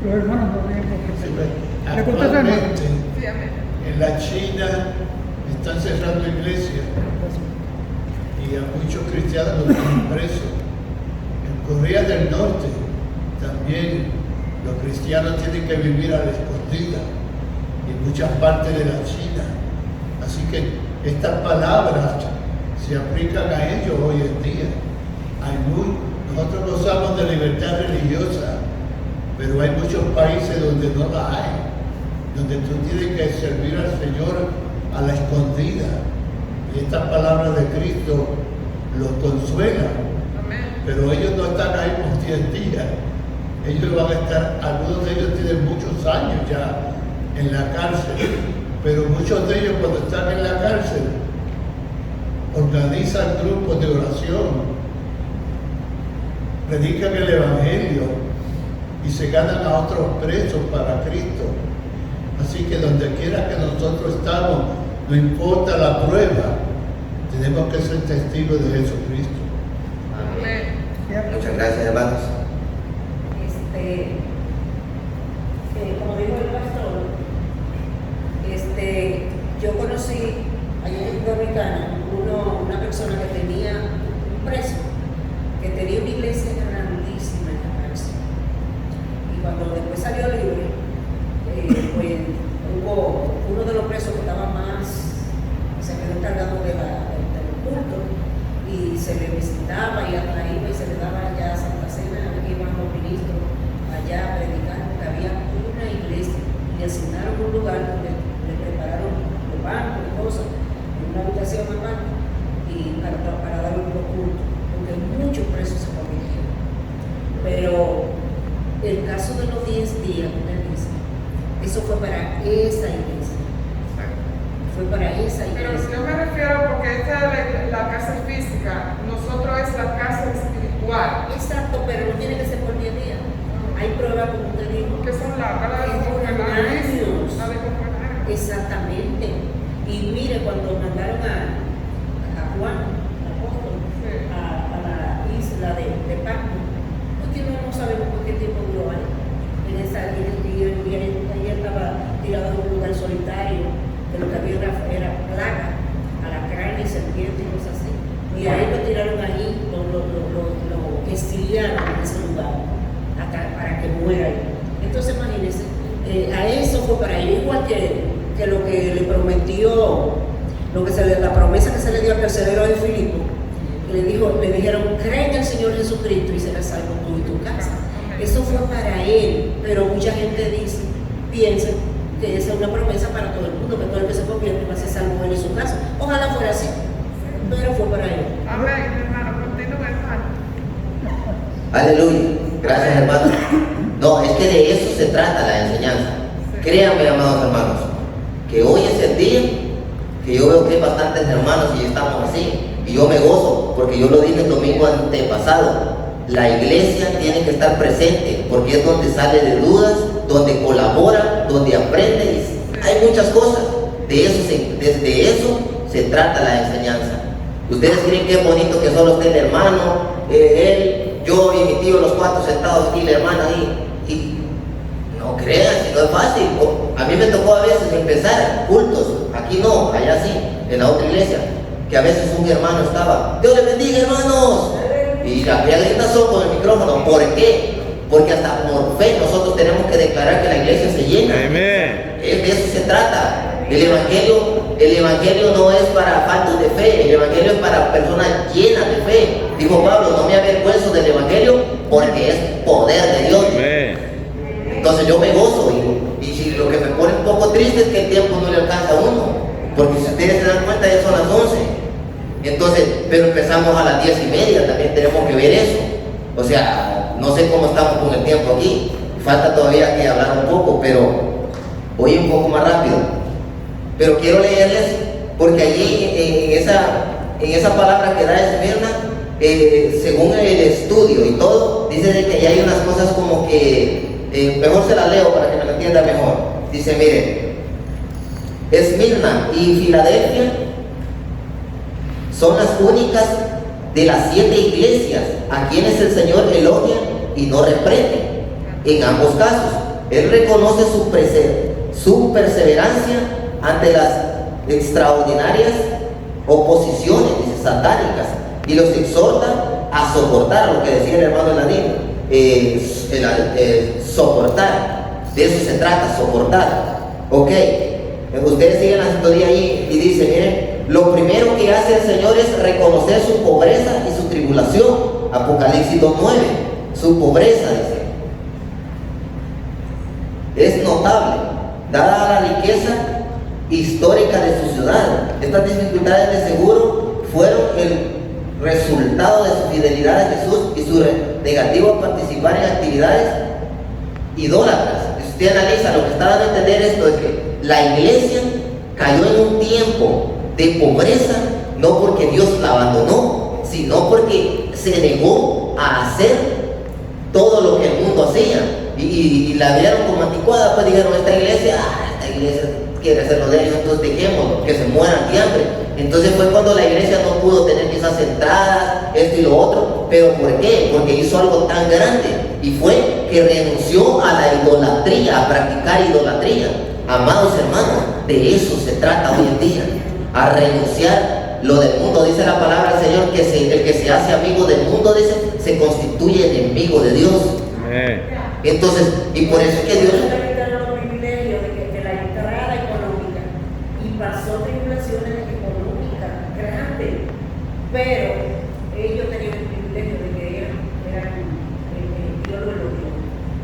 los hermanos no tienen por qué Sí, ser. pues, ¿Le contesta, hermano? actualmente Sí, amén. en la China están cerrando iglesias y a muchos cristianos los tienen presos. En Corea del Norte también los cristianos tienen que vivir a la escondida en muchas partes de la China. Así que estas palabras se aplican a ellos hoy en día. Nosotros gozamos de libertad religiosa, pero hay muchos países donde no la hay, donde tú tienes que servir al Señor a la escondida. Y estas palabras de Cristo los consuelan, Amén. pero ellos no están ahí por 10 días. Ellos van a estar, algunos de ellos tienen muchos años ya en la cárcel, pero muchos de ellos cuando están en la cárcel organizan grupos de oración, predican el Evangelio y se ganan a otros presos para Cristo. Así que donde quiera que nosotros estamos, no importa la prueba, tenemos que ser testigos de Jesucristo. Amén. Muchas gracias, hermanos. Como dijo el pastor, yo conocí allá en República Dominicana una persona que tenía un preso, que tenía una iglesia grandísima en la cárcel. Y cuando después salió libre, pues hubo uno de los presos que estaba se quedó encargado del culto y se le visitaba y hasta iba y se le daba ya Santa Cena, aquí iban los ministros allá a predicar, porque había una iglesia y le asignaron un lugar donde le prepararon los bancos y cosas, en una habitación aparte, y para dar un culto, porque muchos presos se convirtieron. Pero el caso de los 10 días, como él dice, eso fue para esa iglesia. Fue para esa Pero iglesia. yo me refiero porque esta es la casa física, nosotros es la casa espiritual. Exacto, pero no tiene que ser por 10 días. Hay pruebas, como usted dijo, Que son la de que duran años. La de confirmar. Exactamente. Y mire, cuando mandaron a Juan, al apóstol, Sí. a la isla de Patmos, porque no sabemos por qué tiempo duró ahí. Y él estaba tirado en un lugar solitario, que lo que había era plaga, alacranes y serpientes y cosas así. Y a él lo tiraron ahí, lo exiliaron en ese lugar, para que muera ahí. Entonces imagínense, a eso fue para él, igual que lo que le prometió, la promesa que se le dio al carcelero de Filipo, le dijeron, cree en el Señor Jesucristo y serás salvo tú y tu casa. Eso fue para él, pero mucha gente piensa que esa es una promesa para todo el mundo, que todo el que se convierte va a ser salvo él y su casa. Ojalá fuera así, pero fue para él. Amén, hermano, continúa, hermano. Aleluya. Gracias, hermanos. No, es que de eso se trata la enseñanza. Créanme, amados hermanos, que hoy es el día que yo veo que hay bastantes hermanos y estamos así. Y yo me gozo, porque yo lo dije el domingo antepasado. La iglesia tiene que estar presente, porque es donde sale de dudas, donde colabora, donde aprende. Hay muchas cosas. Desde eso se trata la enseñanza. Ustedes creen que es bonito que solo esté el hermano, él, yo y mi tío, los 4 sentados aquí, la hermana ahí. Y no crean, si no es fácil. A mí me tocó a veces empezar cultos, aquí no, allá sí, en la otra iglesia, que a veces un hermano estaba, Dios les bendiga, hermanos. Y la gritación con el micrófono. ¿Por qué? Porque hasta por fe nosotros tenemos que declarar que la iglesia se llena. Amén. De eso se trata. El evangelio no es para faltos de fe, el evangelio es para personas llenas de fe. Dijo Pablo, no me avergüenzo del evangelio porque es poder de Dios. Amén. Entonces yo me gozo y si lo que me pone un poco triste es que el tiempo no le alcanza a uno, porque si ustedes se dan cuenta ya son las 11. Entonces, pero empezamos a las 10:30, también tenemos que ver eso. O sea, no sé cómo estamos con el tiempo aquí, falta todavía que hablar un poco, pero voy un poco más rápido. Pero quiero leerles, porque allí en esa palabra que da Esmirna, según el estudio y todo, dice de que ya hay unas cosas como que, mejor se las leo para que me lo entienda mejor. Dice, miren, Esmirna y Filadelfia son las únicas de las 7 iglesias a quienes el Señor elogia y no reprende. En ambos casos, Él reconoce su perseverancia ante las extraordinarias oposiciones, dice, satánicas, y los exhorta a soportar, lo que decía el hermano Eladín, soportar. De eso se trata, soportar. Ok, ustedes siguen la historia ahí y dice, miren, lo primero que hace el Señor es reconocer su pobreza y su tribulación. Apocalipsis 2:9, su pobreza, dice. Es notable, dada la riqueza histórica de su ciudad. Estas dificultades de seguro fueron el resultado de su fidelidad a Jesús y su negativo a participar en actividades idólatras. Si usted analiza lo que está dando a entender esto, es que la iglesia cayó en un tiempo de pobreza, no porque Dios la abandonó, sino porque se negó a hacer todo lo que el mundo hacía. Y la vieron como anticuada, pues dijeron, esta iglesia quiere hacer lo de ellos, entonces dejémoslo, que se mueran de hambre. Entonces fue cuando la iglesia no pudo tener esas entradas, esto y lo otro. ¿Pero por qué? Porque hizo algo tan grande, y fue que renunció a la idolatría, a practicar idolatría. Amados hermanos, de eso se trata hoy en día, a renunciar lo del mundo. Dice la palabra del Señor que el que se hace amigo del mundo, dice, se constituye enemigo de Dios. Entonces, y por eso es que Dios le quitaron los privilegios de la entrada económica y pasó tribulaciones económicas grandes, pero ellos tenían el privilegio de que Dios lo elogió.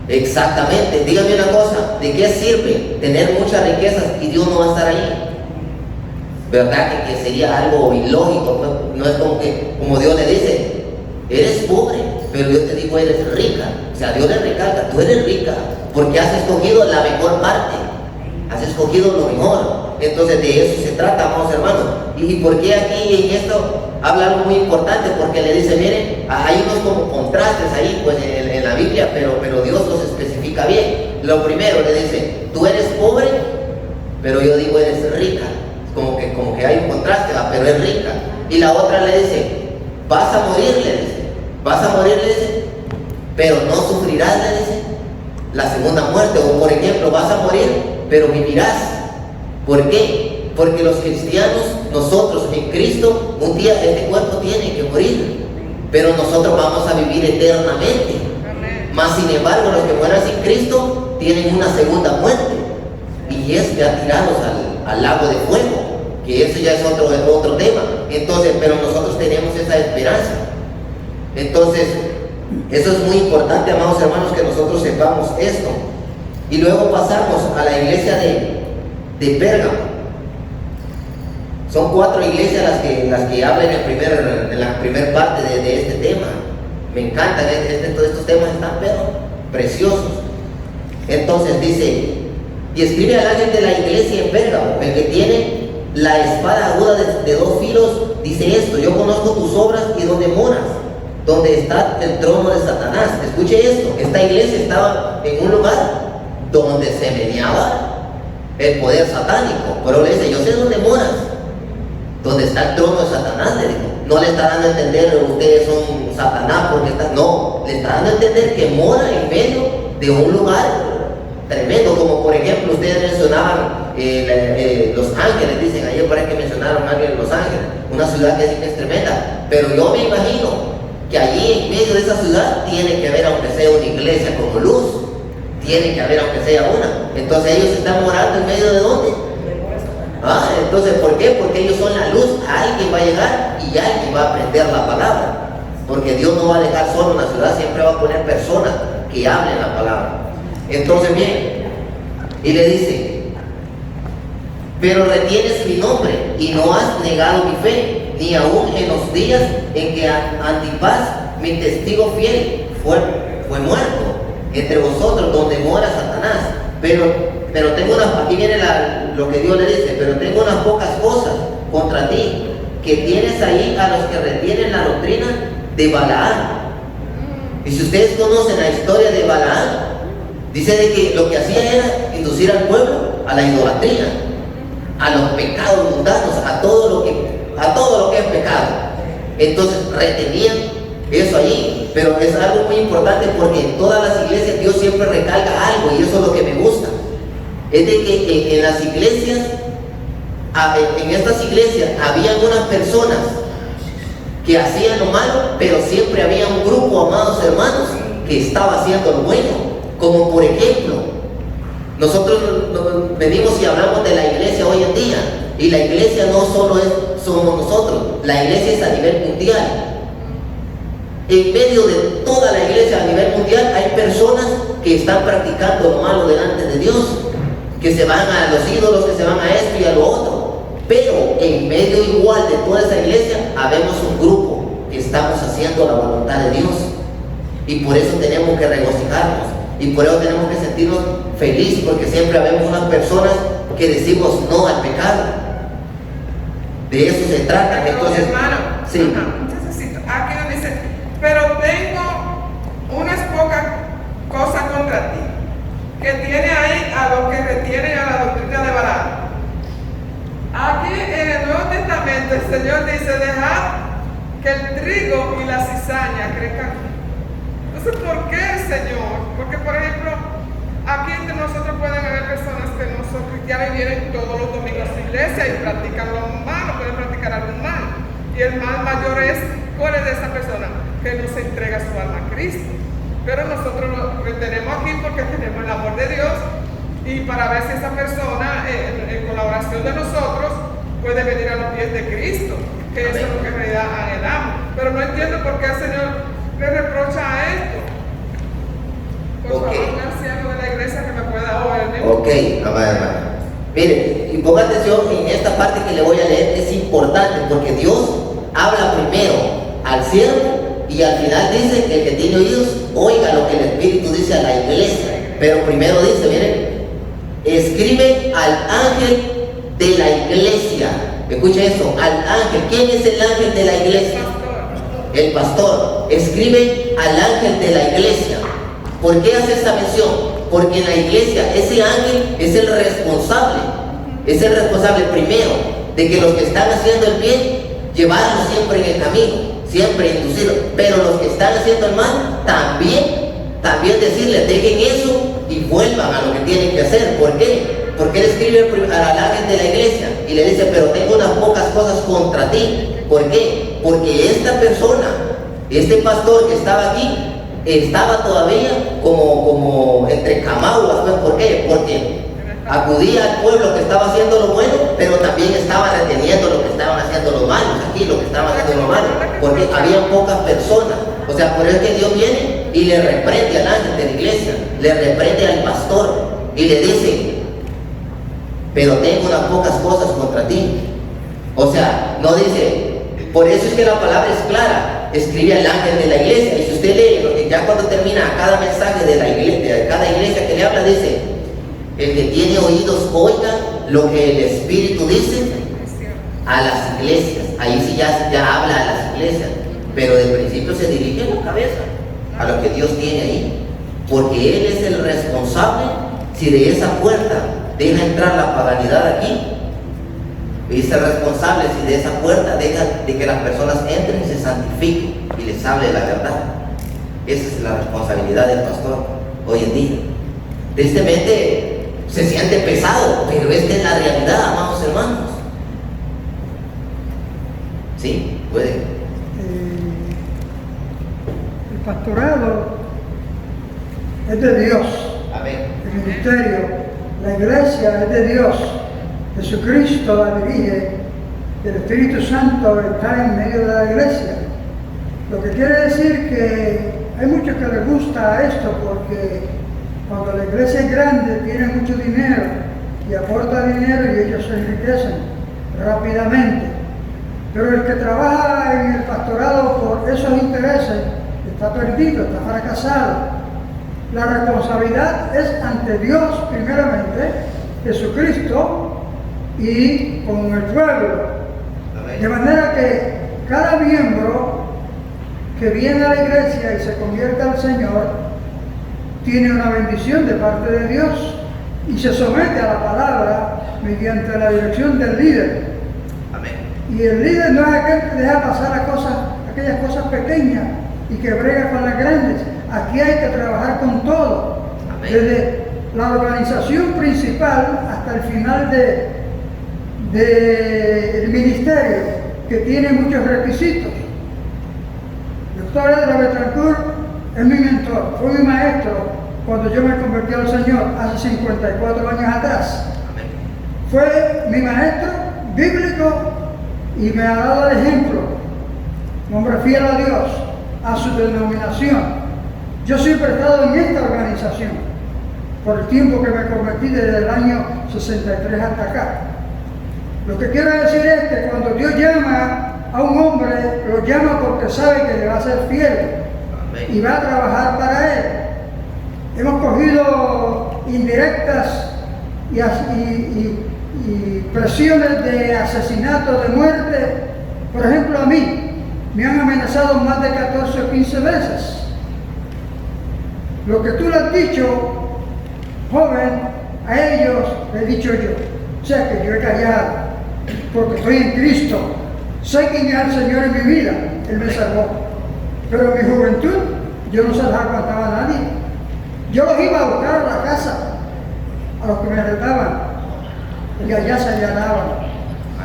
exactamente. Dígame una cosa, ¿de qué sirve tener muchas riquezas y Dios no va a estar ahí? ¿Verdad que sería algo ilógico? Pues no es como Dios le dice, eres pobre, pero yo te digo, eres rica. O sea, Dios le recalca, tú eres rica, porque has escogido la mejor parte, has escogido lo mejor. Entonces de eso se trata, amados hermanos. ¿Y por qué aquí en esto habla algo muy importante? Porque le dice, miren, hay unos como contrastes ahí, pues en la Biblia, pero Dios los especifica bien. Lo primero le dice, tú eres pobre, pero yo digo, eres rica. Como que hay un contraste, pero es rica. Y la otra le dice, vas a morir, le dice, vas a morir, le dice, pero no sufrirás, le dice, la segunda muerte. O por ejemplo, vas a morir, pero vivirás. ¿Por qué? Porque los cristianos, nosotros en Cristo, un día este cuerpo tiene que morir, pero nosotros vamos a vivir eternamente. Mas sin embargo, los que mueran sin Cristo tienen una segunda muerte, y es ya tirados al lago de fuego, que eso ya es otro tema. Entonces, pero nosotros tenemos esa esperanza. Entonces, eso es muy importante, amados hermanos, que nosotros sepamos esto. Y luego pasamos a la iglesia de Pérgamo. Son 4 iglesias las que hablan en la primera parte de este tema. Me encantan, todos estos temas están preciosos. Entonces dice, y escribe al ángel de la iglesia en Pérgamo, el que tiene la espada aguda de 2 filos, dice esto: yo conozco tus obras y dónde moras, donde está el trono de Satanás. Escuche esto, esta iglesia estaba en un lugar donde se meneaba el poder satánico, pero le dice, yo sé dónde moras, donde está el trono de Satanás, le dijo. No le está dando a entender, ustedes son Satanás porque no, le está dando a entender que mora en medio de un lugar tremendo, como por ejemplo ustedes mencionaban Los Ángeles, dicen ayer por ahí que mencionaron alguien Los Ángeles, una ciudad que dicen que es tremenda, pero yo me imagino que allí en medio de esa ciudad tiene que haber, aunque sea una iglesia como luz, tiene que haber aunque sea una. Entonces ellos están morando en medio de ¿dónde? Entonces ¿por qué? Porque ellos son la luz. Alguien va a llegar y alguien va a aprender la palabra, porque Dios no va a dejar solo una ciudad, siempre va a poner personas que hablen la palabra. Entonces bien, y le dice, pero retienes mi nombre y no has negado mi fe, ni aún en los días en que Antipas, mi testigo fiel, fue muerto entre vosotros, donde mora Satanás. Pero tengo aquí viene lo que Dios le dice, pero tengo unas pocas cosas contra ti, que tienes ahí a los que retienen la doctrina de Balaam. Y si ustedes conocen la historia de Balaam, dice de que lo que hacía era inducir al pueblo a la idolatría, a los pecados mundanos, a todo lo que es pecado. Entonces retenían eso allí, pero es algo muy importante porque en todas las iglesias Dios siempre recalca algo, y eso es lo que me gusta. Es de que en las iglesias, en estas iglesias, habían unas personas que hacían lo malo, pero siempre había un grupo, amados hermanos, que estaba haciendo lo bueno. Como por ejemplo, nosotros venimos y hablamos de la iglesia hoy en día, y la iglesia no solo somos nosotros, la iglesia es a nivel mundial. En medio de toda la iglesia a nivel mundial hay personas que están practicando lo malo delante de Dios, que se van a los ídolos, que se van a esto y a lo otro. Pero en medio igual de toda esa iglesia habemos un grupo que estamos haciendo la voluntad de Dios, y por eso tenemos que regocijarnos, y por eso tenemos que sentirnos felices, porque siempre habemos unas personas que decimos no al pecado. De eso se trata. Pero, Entonces, hermano, sí. necesito, aquí nos dice, pero tengo unas pocas cosas contra ti, que tiene ahí a los que retienen a la doctrina de Balaam. Aquí en el Nuevo Testamento el Señor dice, dejad que el trigo y la cizaña crezcan. Entonces, ¿por qué el Señor? Porque, por ejemplo, aquí entre nosotros pueden haber personas que no son cristianas y vienen todos los domingos a la iglesia y practican lo malo, pueden practicar algo malo. Y el mal mayor es, ¿cuál es de esa persona? Que no se entrega su alma a Cristo. Pero nosotros lo tenemos aquí porque tenemos el amor de Dios, y para ver si esa persona, en colaboración de nosotros, puede venir a los pies de Cristo, que eso es lo que en realidad anhelamos. Pero no entiendo por qué el Señor le reprocha a esto. Por favor, un anciano de la iglesia que me pueda oír. Ok, amada hermana. Mire, y ponga atención en esta parte que le voy a leer, es importante, porque Dios habla primero al siervo y al final dice que el que tiene oídos oiga lo que el Espíritu dice a la iglesia. Pero primero dice, miren, escribe al ángel de la iglesia. Escucha eso, al ángel. ¿Quién es el ángel de la iglesia? El pastor. Escribe al ángel de la iglesia. ¿Por qué hace esta mención? Porque en la iglesia ese ángel es el responsable. Es el responsable primero de que los que están haciendo el bien, llevarlos siempre en el camino, siempre inducirlos. Pero los que están haciendo el mal, también decirles, dejen eso y vuelvan a lo que tienen que hacer. ¿Por qué? Porque él escribe al ángel de la iglesia y le dice, pero tengo unas pocas cosas contra ti. ¿Por qué? Porque esta persona, este pastor que estaba aquí, estaba todavía como entre camaguas. ¿Por qué? Porque acudía al pueblo que estaba haciendo lo bueno, pero también estaba reteniendo lo que estaban haciendo los malos, aquí lo que estaban haciendo los malos, porque había pocas personas. O sea, por eso es que Dios viene y le reprende al ángel de la iglesia, le reprende al pastor y le dice, pero tengo unas pocas cosas contra ti. O sea, no dice, por eso es que la palabra es clara, escribe al ángel de la iglesia. Y si usted lee, ya cuando termina cada mensaje de la iglesia, de cada iglesia que le habla, dice, el que tiene oídos oiga lo que el Espíritu dice a las iglesias. Ahí sí ya habla a las iglesias, pero de principio se dirige a la cabeza, a lo que Dios tiene ahí, porque Él es el responsable. Si de esa puerta deja entrar la paganidad aquí, es el responsable si de esa puerta deja de que las personas entren y se santifiquen y les hable la verdad. Esa es la responsabilidad del pastor hoy en día. Tristemente se siente pesado, pero esta es la realidad, amados hermanos. Sí, puede. El pastorado es de Dios. Amén. El ministerio, la iglesia es de Dios. Jesucristo la dirige, el Espíritu Santo está en medio de la iglesia. Lo que quiere decir que hay muchos que les gusta esto, porque cuando la iglesia es grande tiene mucho dinero y aporta dinero y ellos se enriquecen rápidamente. Pero el que trabaja en el pastorado por esos intereses está perdido, está fracasado. La responsabilidad es ante Dios primeramente, Jesucristo, y con el pueblo. De manera que cada miembro que viene a la iglesia y se convierte al Señor, tiene una bendición de parte de Dios y se somete a la palabra mediante la dirección del líder. Amén. Y el líder no es aquel que deja pasar aquellas cosas pequeñas y que brega con las grandes. Aquí hay que trabajar con todo. Amén. Desde la organización principal hasta el final del ministerio, que tiene muchos requisitos. El doctor Edra Betancourt es mi mentor, fue mi maestro cuando yo me convertí al Señor hace 54 años atrás. Amén. Fue mi maestro bíblico y me ha dado el ejemplo. Un hombre fiel a Dios, a su denominación. Yo siempre he estado en esta organización por el tiempo que me convertí desde el año 63 hasta acá. Lo que quiero decir es que cuando Dios llama a un hombre, lo llama porque sabe que le va a ser fiel y va a trabajar para él. Hemos cogido indirectas y presiones de asesinato, de muerte. Por ejemplo, a mí me han amenazado más de 14 o 15 veces. Lo que tú le has dicho, joven, a ellos le he dicho yo. O sea que yo he callado, porque estoy en Cristo. Sé quién es el Señor en mi vida. Él me salvó. Pero en mi juventud, yo no se las aguantaba a nadie. Yo los iba a buscar a la casa, a los que me retaban, y allá se allanaban.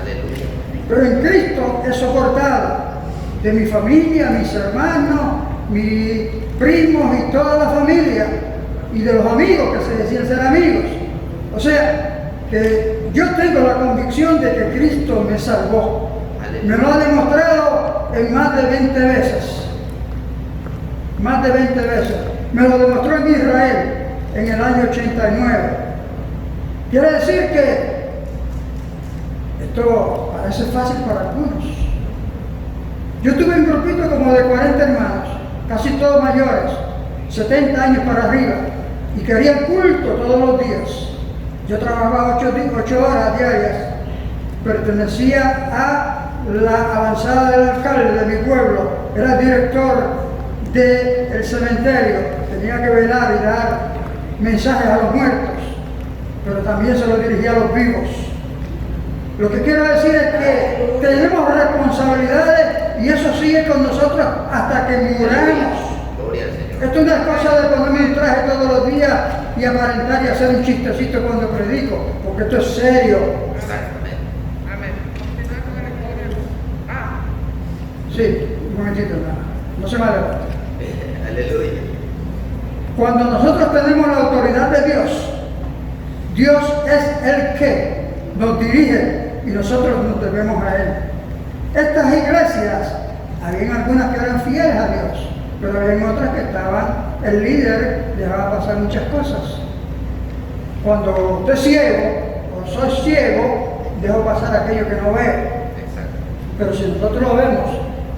Aleluya. Pero en Cristo he soportado de mi familia, mis hermanos, mis primos y toda la familia, y de los amigos que se decían ser amigos. O sea, que yo tengo la convicción de que Cristo me salvó. Me lo ha demostrado en más de 20 veces. Más de 20 veces. Me lo demostró en Israel en el año 89. Quiere decir que esto parece fácil para algunos. Yo tuve un grupito como de 40 hermanos, casi todos mayores, 70 años para arriba, y querían culto todos los días. Yo trabajaba 8 horas diarias, pertenecía a la avanzada del alcalde de mi pueblo, era director del cementerio, tenía que velar y dar mensajes a los muertos, pero también se lo dirigía a los vivos. Lo que quiero decir es que tenemos responsabilidades y eso sigue con nosotros hasta que muramos. Gloria al Señor. Esto no es cosa de ponerme un traje todos los días y aparentar y hacer un chistecito cuando predico, porque esto es serio. Exactamente. Amén. Continúa con el estudio. Sí, un momentito, hermano. No se me adelante. Aleluya. Cuando nosotros tenemos la autoridad de Dios, Dios es el que nos dirige y nosotros nos debemos a Él. Estas iglesias, había algunas que eran fieles a Dios, pero había otras que el líder dejaba pasar muchas cosas. Cuando usted es ciego, o soy ciego, dejo pasar aquello que no veo. Exacto. Pero si nosotros lo vemos,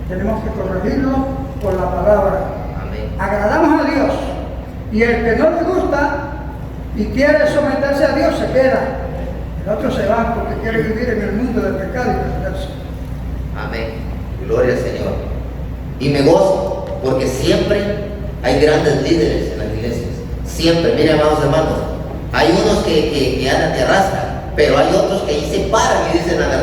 tenemos que corregirlo por la palabra. Amén. Agradamos a Dios. Y el que no le gusta y quiere someterse a Dios se queda. El otro se va porque quiere vivir en el mundo del pecado y perderse. Amén. Gloria al Señor. Y me gozo porque siempre hay grandes líderes en las iglesias. Siempre. Miren, amados hermanos, hay unos que andan, que arrastran, pero hay otros que ahí se paran y dicen la verdad.